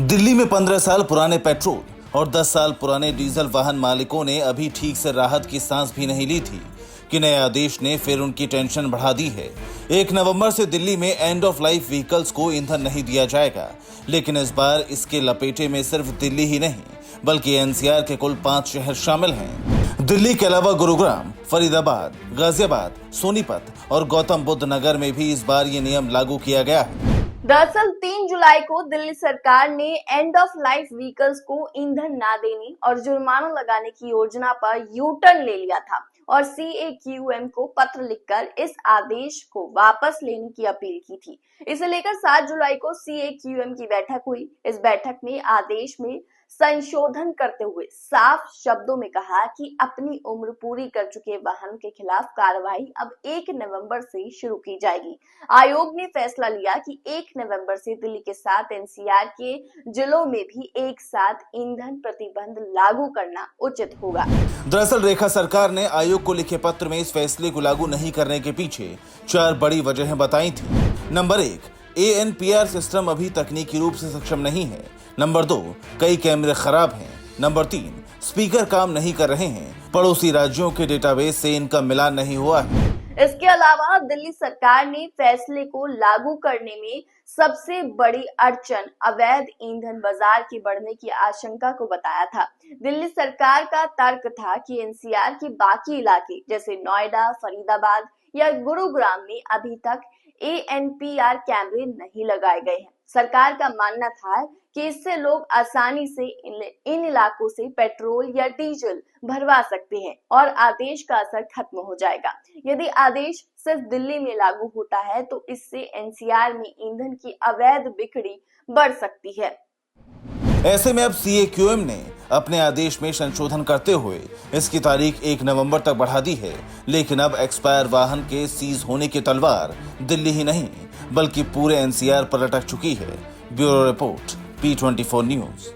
दिल्ली में 15 साल पुराने पेट्रोल और 10 साल पुराने डीजल वाहन मालिकों ने अभी ठीक से राहत की सांस भी नहीं ली थी कि नए आदेश ने फिर उनकी टेंशन बढ़ा दी है। 1 नवंबर से दिल्ली में एंड ऑफ लाइफ व्हीकल्स को ईंधन नहीं दिया जाएगा, लेकिन इस बार इसके लपेटे में सिर्फ दिल्ली ही नहीं बल्कि एनसीआर के कुल 5 शहर शामिल हैं। दिल्ली के अलावा गुरुग्राम, फरीदाबाद, गाजियाबाद, सोनीपत और गौतम बुद्ध नगर में भी इस बार ये नियम लागू किया गया है। दरअसल 3 जुलाई को दिल्ली सरकार ने एंड ऑफ लाइफ व्हीकल्स को ईंधन ना देने और जुर्माना लगाने की योजना पर यू टर्न ले लिया था और CAQM को पत्र लिखकर इस आदेश को वापस लेने की अपील की थी। इसे लेकर 7 जुलाई को CAQM की बैठक हुई। इस बैठक में आदेश में संशोधन करते हुए साफ शब्दों में कहा कि अपनी उम्र पूरी कर चुके वाहन के खिलाफ कार्रवाई अब 1 नवंबर से शुरू की जाएगी। आयोग ने फैसला लिया कि 1 नवंबर से दिल्ली के साथ NCR के जिलों में भी एक साथ ईंधन प्रतिबंध लागू करना उचित होगा। दरअसल रेखा सरकार ने आयोग को लिखे पत्र में इस फैसले को लागू नहीं करने के पीछे 4 बड़ी वजहें बताई थी। नंबर 1, ANPR सिस्टम अभी तकनीकी रूप से सक्षम नहीं है। नंबर 2, कई कैमरे खराब हैं। नंबर 3, स्पीकर काम नहीं कर रहे हैं। पड़ोसी राज्यों के डेटाबेस से इनका मिलान नहीं हुआ है। इसके अलावा दिल्ली सरकार ने फैसले को लागू करने में सबसे बड़ी अड़चन अवैध ईंधन बाजार के बढ़ने की आशंका को बताया था। दिल्ली सरकार का तर्क था कि NCR के बाकी इलाके जैसे नोएडा, फरीदाबाद या गुरुग्राम में अभी तक ANPR कैमरे नहीं लगाए गए हैं। सरकार का मानना था कि इससे लोग आसानी से इन इलाकों से पेट्रोल या डीजल भरवा सकते हैं और आदेश का असर खत्म हो जाएगा। यदि आदेश सिर्फ दिल्ली में लागू होता है तो इससे NCR में ईंधन की अवैध बिक्री बढ़ सकती है। ऐसे में अब CAQM ने अपने आदेश में संशोधन करते हुए इसकी तारीख 1 नवंबर तक बढ़ा दी है, लेकिन अब एक्सपायर वाहन के सीज होने की तलवार दिल्ली ही नहीं बल्कि पूरे NCR पर लटक चुकी है। Bureau report, P24 news.